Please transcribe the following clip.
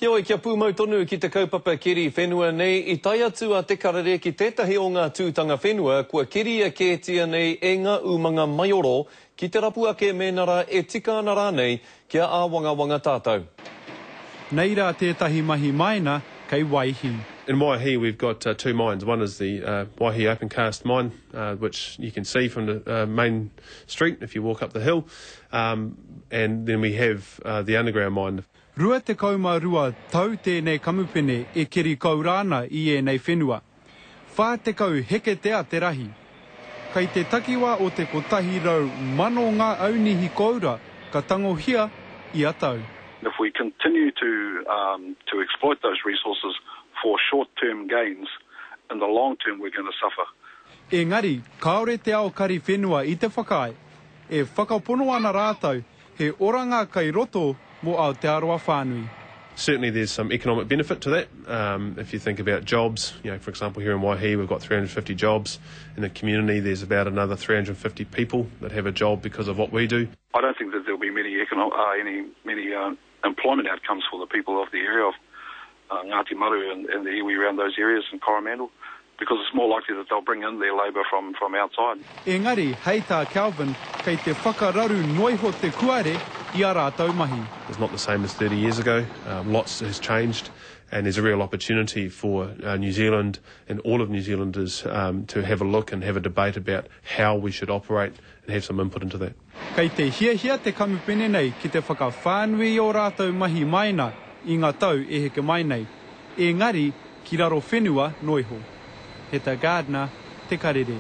Heoi kia pūmau tonu ki te kaupapa keri whenua nei, I tai atu a te karare ki tētahi o ngā tūtanga whenua, kua keri a kētia nei e ngā umanga maioro, ki te rapu ake mēnara e tika ana rānei kia āwangawanga tātou. Nei rā tētahi mahi maina kei Waihi. In Waihi we've got two mines. One is the Waihi open cast mine, which you can see from the main street if you walk up the hill, and then we have the underground mine. Rua te kaumārua tau tēnei kamupene e keri kaurāna I e nei whenua. Whā te kau heke tea te rahi. Kei te takiwa o te kotahi rau mano ngā aunihi koura ka tangohia I a tau. If we continue to exploit those resources for short-term gains, in the long term we're going to suffer. Engari, kaore te ao kari whenua I te whakae, e whakapono ana rātau he oranga kai roto mo Aotearoa whānui. Certainly there's some economic benefit to that. If you think about jobs, for example, here in Waihi we've got 350 jobs. In the community there's about another 350 people that have a job because of what we do. I don't think that there'll be many employment outcomes for the people of the area of Ngāti Maru and the iwi around those areas in Coromandel, because it's more likely that they'll bring in their labour from outside. Engari, hei tā Calvin, kei te whakararu noiho te kuare I a rātau mahi. It's not the same as 30 years ago. Lots has changed, and there's a real opportunity for New Zealand and all of New Zealanders to have a look and have a debate about how we should operate and have some input into that. Kei te hia te kamupene nei ki te whakawhānui o rātau mahi maina I ngā tau e heke mai nei. Engari, ki raro whenua noiho. He tā Gardner, te karere.